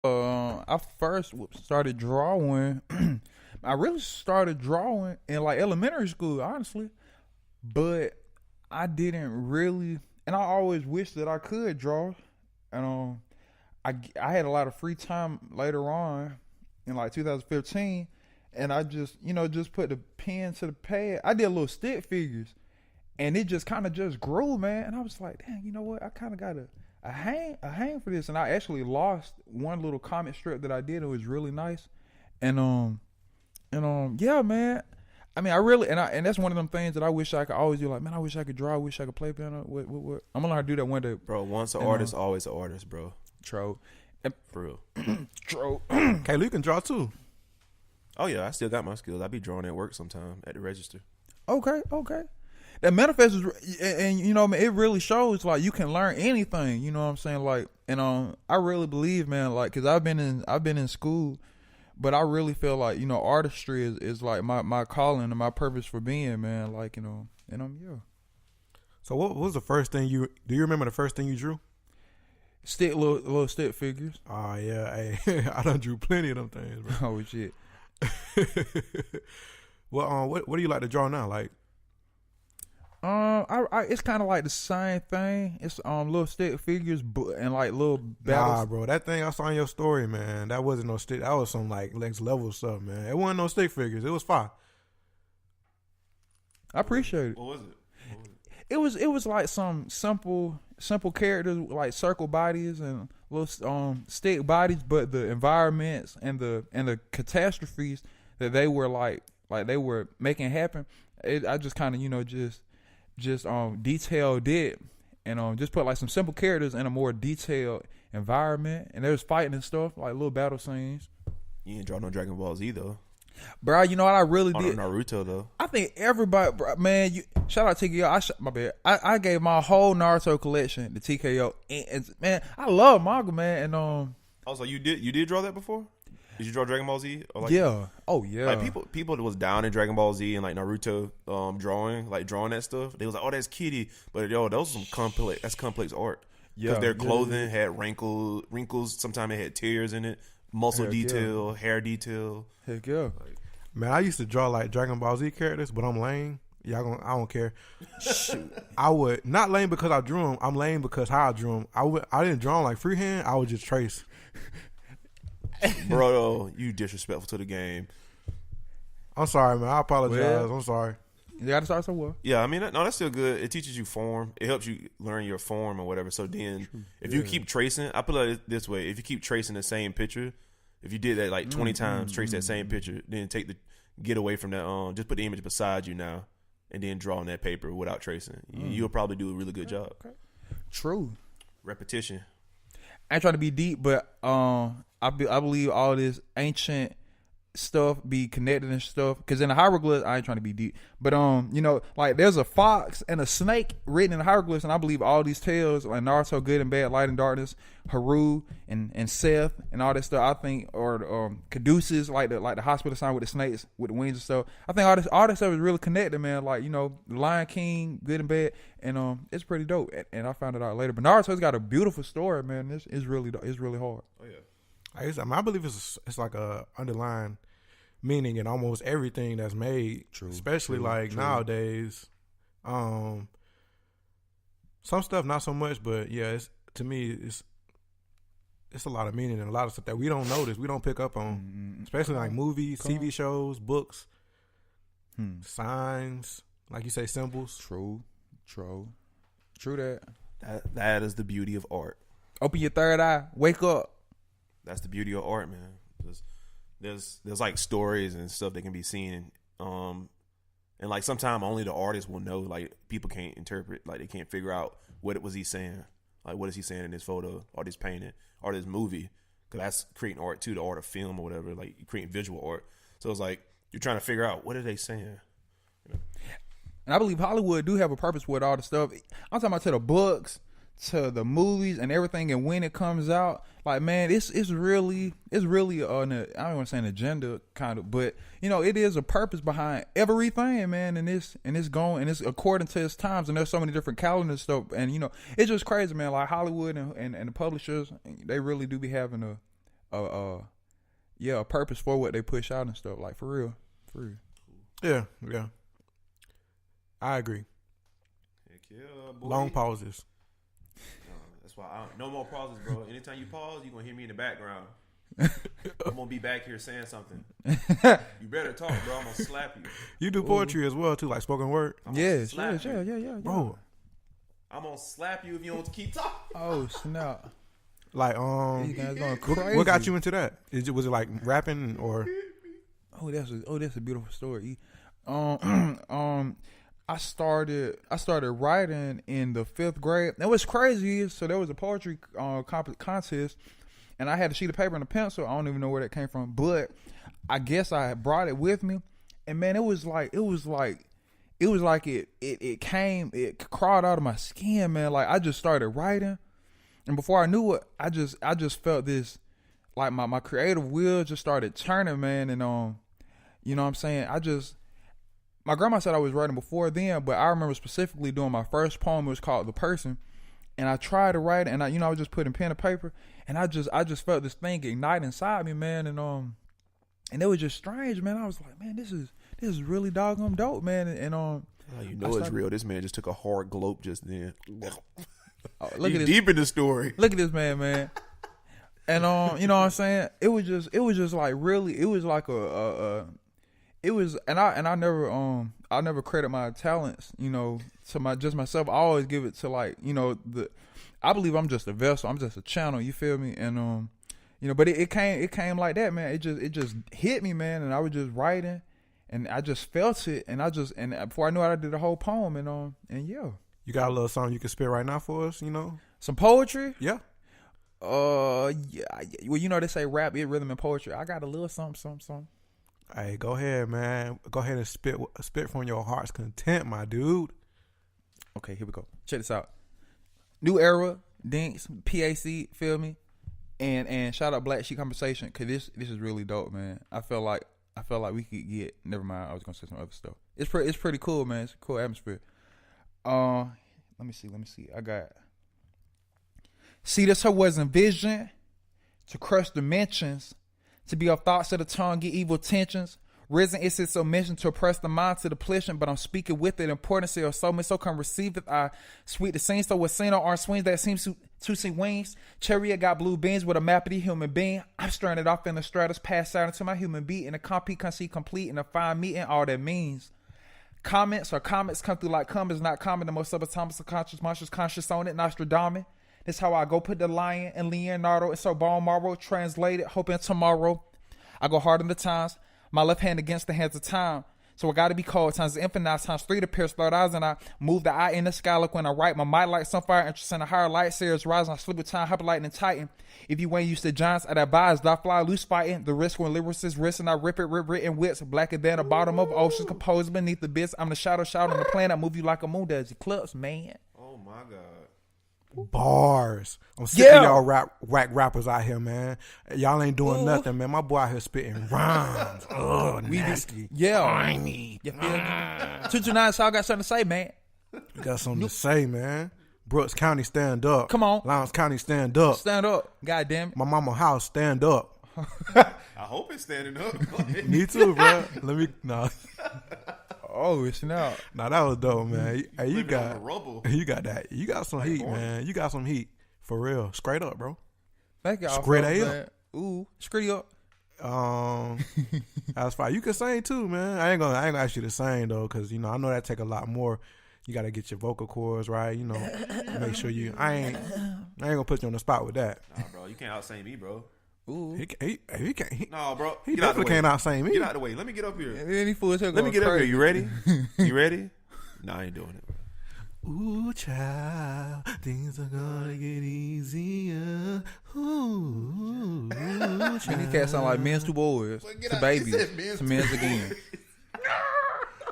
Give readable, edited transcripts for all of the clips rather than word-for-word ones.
I first started drawing. I really started drawing in like elementary school, honestly, but I didn't really, and I always wished that I could draw. And I had a lot of free time later on in like 2015, and I just just put the pen to the pad. I did little stick figures, and it just kind of just grew, man. And I was like, dang, you know what? I kind of got a hang for this, and I actually lost one little comic strip that I did. It was really nice, and yeah, man. I mean, I really and that's one of them things that I wish I could always do. Like, man, I wish I could draw. I wish I could play piano. What? I'm gonna learn how to do that one day, Bro, once an and artist, always an artist, bro. Tro, For real. Tro. Kayla, you can draw too. Oh yeah, I still got my skills. I be drawing at work sometime at the register. Okay. That manifest is, and man, it really shows like you can learn anything. You know what I'm saying? Like, and I really believe, man, like, cause I've been in school, but I really feel like artistry is like my calling and my purpose for being, man. Like, yeah. So what was the first thing do you remember the first thing you drew? Stick little stick figures. Oh yeah, hey, I done drew plenty of them things, bro. Oh shit. Well, what do you like to draw now? Like, I it's kind of like the same thing. It's little stick figures, and like little battles. nah, bro, that thing I saw in your story, man, that wasn't no stick. That was some like next level stuff, man. It wasn't no stick figures. It was fire. I appreciate it. What was it? It was like some simple characters like circle bodies and little stick bodies, but the environments and the catastrophes that they were like they were making happen. I just kind of just detailed it and just put like some simple characters in a more detailed environment, and there's fighting and stuff like little battle scenes. You didn't draw no Dragon Ball Z though. Bro, you know what I really Oh, did? no Naruto though. I think everybody, bro, man. Shout out to TKO. My bad. I gave my whole Naruto collection to TKO, and man, I love manga, man. And Also, you did draw that before? Did you draw Dragon Ball Z? Or like, yeah, oh yeah. Like people that was down in Dragon Ball Z and like Naruto drawing that stuff. They was like, oh, that's kitty, but yo, those some complex. That's complex art. Yeah, Because their clothing had wrinkles. Sometimes it had tears in it, muscle Heck detail, hair detail. Heck yeah. Man, I used to draw like Dragon Ball Z characters, but I'm lame. I don't care. Shoot. I would not lame because I drew them. I'm lame because how I drew them. I didn't draw them like freehand. I would just trace. Bro, you disrespectful to the game. I'm sorry, man. I apologize. Well, I'm sorry. You gotta start somewhere. Yeah, I mean, no, that's still good. It teaches you form. It helps you learn your form or whatever. So then, if you keep tracing, I put it this way: if you keep tracing the same picture, if you did that like 20 times, trace that same picture, then get away from that. Just put the image beside you now, and then draw on that paper without tracing. You'll probably do a really good job. Okay. True. Repetition. I ain't trying to be deep, but I believe all this ancient stuff be connected and stuff. Because in the hieroglyphs, I ain't trying to be deep, but like there's a fox and a snake written in the hieroglyphs, and I believe all these tales like Naruto, good and bad, light and darkness, Haru and Seth and all that stuff. I think, or Caduceus, like the hospital sign with the snakes with the wings and stuff. I think all this stuff is really connected, man. Like the Lion King, good and bad, and it's pretty dope. And I found it out later. But Naruto's got a beautiful story, man. It's really hard. Oh yeah. I believe it's like a underlying meaning in almost everything that's made. True, especially like nowadays. Some stuff not so much, but yeah, to me it's a lot of meaning and a lot of stuff that we don't notice, we don't pick up on, especially like movies, TV shows, books, signs, like you say, symbols. True that. That is the beauty of art. Open your third eye. Wake up. That's the beauty of art, man. There's like stories and stuff that can be seen, and like sometimes only the artist will know. Like people can't interpret, like they can't figure out what was he saying. Like what is he saying in this photo or this painting or this movie? Because that's creating art too, the art of film or whatever. Like you're creating visual art. So it's like you're trying to figure out what are they saying. And I believe Hollywood do have a purpose with all the stuff. I'm talking about to the books, to the movies and everything, and when it comes out, like man, it's really I don't want to say an agenda kind of, but it is a purpose behind everything, man, and it's according to its times, and there's so many different calendars stuff, and it's just crazy, man. Like Hollywood and the publishers, they really do be having a purpose for what they push out and stuff. Like for real. Yeah. I agree. Heck yeah, boy. Long pauses. That's why no more pauses, bro. Anytime you pause, you're gonna hear me in the background. I'm gonna be back here saying something. You better talk, bro. I'm gonna slap you. You do poetry as well too, like spoken word. Yeah. Bro, I'm gonna slap you if you don't keep talking. Oh snap! like These guys going crazy. what got you into that? Was it like rapping or? Oh, that's a beautiful story. I started writing in the 5th grade. And what's crazy is, so there was a poetry contest, and I had a sheet of paper and a pencil. I don't even know where that came from, but I guess I brought it with me. And man, it crawled out of my skin, man. Like I just started writing, and before I knew it, I just felt this, like my creative wheel just started turning, man. And you know what I'm saying? My grandma said I was writing before then, but I remember specifically doing my first poem. It was called "The Person," and I tried to write it, and I was just putting pen to paper, and I just felt this thing ignite inside me, man. And it was just strange, man. I was like, man, this is really doggone dope, man. And you know it's real. This man just took a hard glope just then. Look at this. Deep in the story. Look at this man. And you know what I'm saying? It was just like really. It was like I never credit my talents, to myself. I always give it to I believe I'm just a vessel. I'm just a channel. You feel me? And but it came like that, man. It just hit me, man. And I was just writing, and I just felt it, and before I knew it, I did a whole poem, and yeah. You got a little song you can spit right now for us? Some poetry? Yeah. Yeah. Well, they say rap, it rhythm, and poetry. I got a little something. Hey, go ahead, man. Go ahead and spit from your heart's content, my dude. Okay, here we go. Check this out. New Era, Dinks, PAC, feel me? And shout out Black Sheep Conversation, cause this is really dope, man. I felt like we could get. Never mind, I was gonna say some other stuff. It's pretty cool, man. It's a cool atmosphere. Let me see. I got. See, this her was envisioned to crush dimensions. To be off thoughts of the tongue, get evil tensions. Risen is its omission to oppress the mind to depletion, but I'm speaking with it. Importance of so much so come receive it. I sweet the scene, so what's seen on our swings that seems to see wings. Chariot got blue beans with a map of the human being. I'm stirring it off in the stratus, pass out into my human being. And a compete can see complete and a fine meeting, all that means. Comments come through like commas, not common. The most subatomic subconscious monsters conscious on it, Nostradamus. This how I go put the lion and Leonardo. It's so bone marrow translated, hoping tomorrow. I go hard in the times. My left hand against the hands of time. So I got to be cold. Times infinite, times 3 to pierce third eyes. And I move the eye in the sky. Like when I write, my mind light some fire. Interest in a higher light. Series rising. I slip with time. Hyper lightning titan. If you ain't used to giants, I'd advise. Die fly loose fighting. The risk when lyricists risk. And I rip written wits. Blacker than the bottom of oceans. Composed beneath the bits. I'm the shadow on the planet. I move you like a moon does. Eclipse, man. Oh my God. Bars. I'm sick of y'all whack rappers out here, man. Y'all ain't doing nothing, man. My boy out here spitting rhymes. Oh, nasty. Whiny. You feel me? 229, so I got something to say, man. You got something to say, man. Brooks County, stand up. Come on. Lowndes County, stand up. Stand up. God damn it. My mama house, stand up. I hope it's standing up. Me too, bro. No. Oh, it's not. Nah, that was dope, man. Hey, you got that. You got some heat, born. man. You got some heat. For real. Straight up, bro. Thank y'all. Straight up. Ooh, straight up. That's fine. You can sing too, man. I ain't gonna ask you to sing though, cause I know that take a lot more. You gotta get your vocal cords right, make sure you. I ain't gonna put you on the spot with that. Nah, bro, you can't out-sing me, bro. Ooh. He can't. No, bro. He definitely can't out-sing me. Get out of the way. Let me get up here. Let me get up here. You ready? You ready? No, I ain't doing it. Ooh, child, things are gonna get easier. Ooh, child. These cats sound like men's two boys to babies to men's again.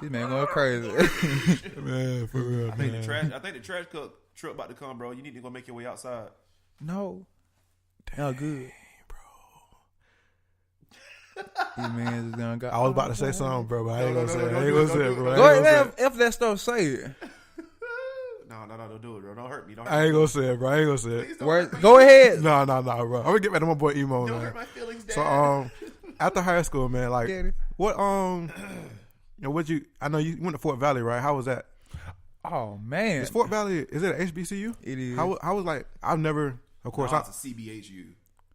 This man going crazy. Man, for real, I think the trash truck about to come, bro. You need to go make your way outside. No. Hell good. These man is gonna go. I was about to say something, bro, but I ain't gonna say it. I ain't gonna say it, bro. Go ahead, man. If that stuff, say it. No, don't do it, bro. Don't hurt me. Don't I ain't gonna say it, bro. I ain't gonna say it. Please don't Where, hurt me. go ahead. No, bro. I'm gonna get back to my boy Emo, Don't man. hurt my feelings, Dad. So after high school, man, like Get it. what I know you went to Fort Valley, right? How was that? Oh man, Is Fort Valley, is it an HBCU? it is. How was like I've never, of course, No, it's a CBHU.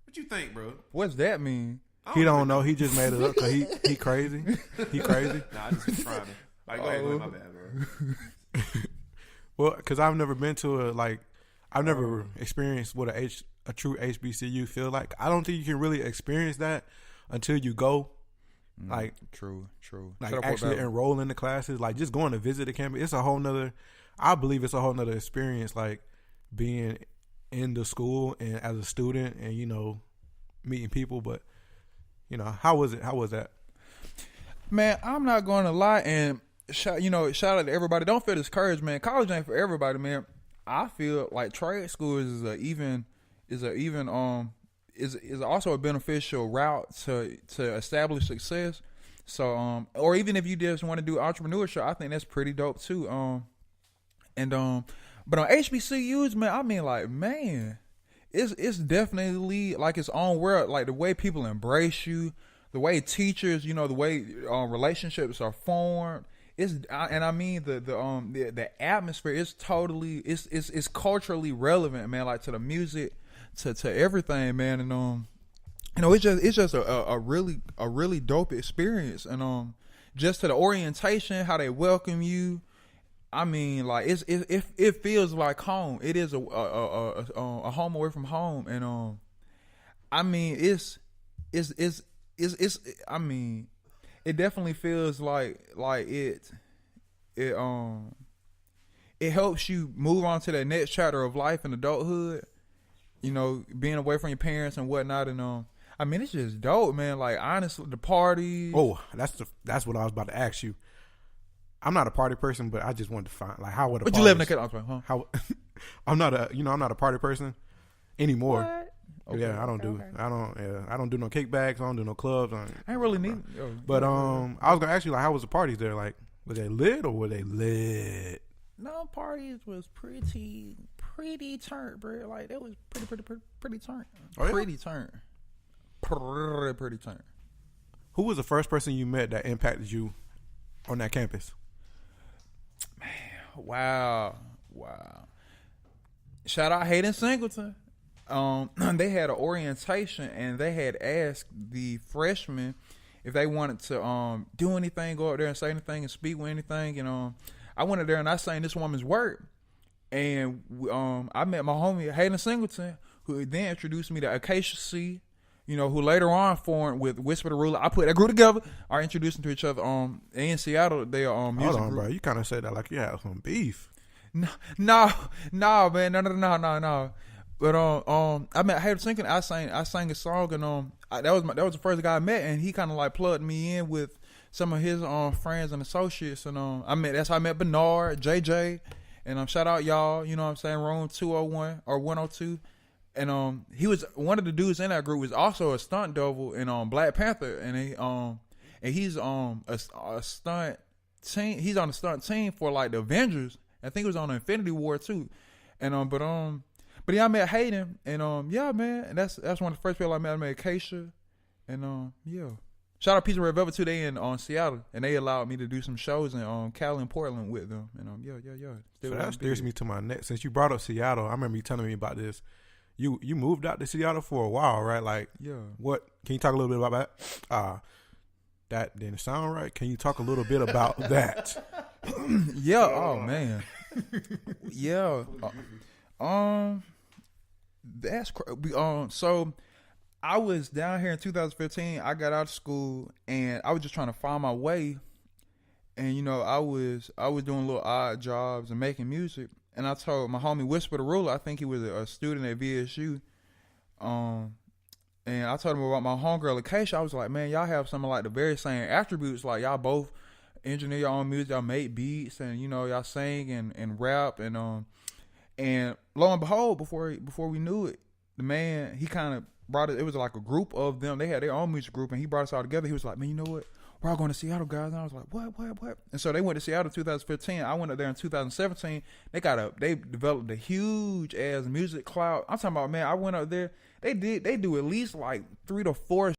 What you think, bro? What's that mean? he don't know. He just made it up because he crazy. He crazy. Nah, I just been trying to. Like, go ahead, my bad, bro. Well, because I've never been to I've never experienced what a true HBCU feel like. I don't think you can really experience that until you go. Like True. like Shut up, actually Fort Valley. enroll in the classes, like just going to visit the campus. It's a whole nother. I believe it's a whole nother experience, like being in the school and as a student, and meeting people. But how was it? How was that? Man, I'm not going to lie and shout out to everybody. Don't feel discouraged, man. College ain't for everybody, man. I feel like trade school is also a beneficial route to establish success. So or even if you just want to do entrepreneurship, I think that's pretty dope too. But on HBCUs, man, I mean, like, man, it's definitely like its own world. Like the way people embrace you, the way teachers, the way relationships are formed. I mean the atmosphere is totally it's culturally relevant, man. Like to the music, to everything, man. And it's just a really dope experience. And just to the orientation, how they welcome you. I mean, like it feels like home. It is a home away from home. And I mean it's I mean, it definitely feels like it helps you move on to that next chapter of life and adulthood. Being away from your parents and whatnot. And I mean, it's just dope, man. Like honestly, the parties. Oh, that's what I was about to ask you. I'm not a party person, but I just wanted to find like how would a But you live in the huh? how I'm not a party person anymore. What? Okay, Yeah, I don't do no kickbacks. I don't do no clubs. I ain't really need. But I was gonna ask you like, how was the parties there? Like, were they lit or were they lit? No, parties was pretty turned, bro. Like that was pretty turned. Oh, yeah? Pretty turned. Pretty turned. Who was the first person you met that impacted you on that campus? Wow. Shout out Hayden Singleton. They had an orientation and they had asked the freshmen if they wanted to do anything, go up there and say anything and speak with anything. And I went up there and I sang this woman's work. And I met my homie Hayden Singleton, who then introduced me to Acacia C, who later on formed with Whisper the Ruler. I put that group together. I introduced them to each other. In Seattle, they are music Hold on, group. bro. You kind of said that like you had some beef. No, man, no. But I met Hayden Singleton. I sang a song, and that was the first guy I met, and he kind of like plugged me in with some of his friends and associates, and that's how I met Bernard, JJ, and shout out y'all. You know what I'm saying? Room 201 or 102. And he was one of the dudes in that group was also a stunt double in Black Panther, and he's a stunt team. He's on the stunt team for like the Avengers. I think it was on the Infinity War too. And but yeah, I met Hayden, and yeah, man, and that's one of the first people I met. I met Acacia, and yeah. Shout out Peace and Red Velvet too. They in Seattle, and they allowed me to do some shows in Cali and Portland with them. And yeah. So that steers me to my next. Since you brought up Seattle, I remember you telling me about this. You moved out to Seattle for a while, right? Like, yeah. What? Can you talk a little bit about that? That didn't sound right. Can you talk a little bit about that? Yeah. Oh man. Yeah. That's so I was down here in 2015. I got out of school and I was just trying to find my way. And I was doing little odd jobs and making music. And I told my homie Whisper the Ruler, I think he was a student at VSU. And I told him about my homegirl Acacia. I was like, man, y'all have some of like the very same attributes. Like y'all both engineer your own music, y'all make beats, and y'all sing and rap. And lo and behold, before we knew it, the man, he kind of brought it. It was like a group of them. They had their own music group, and he brought us all together. He was like, man, you know what? we're all going to Seattle, guys. And I was like, what? And so they went to Seattle in 2015. I went up there in 2017. They developed a huge ass music cloud. I'm talking about, man, I went up there. They do at least like 3 to 4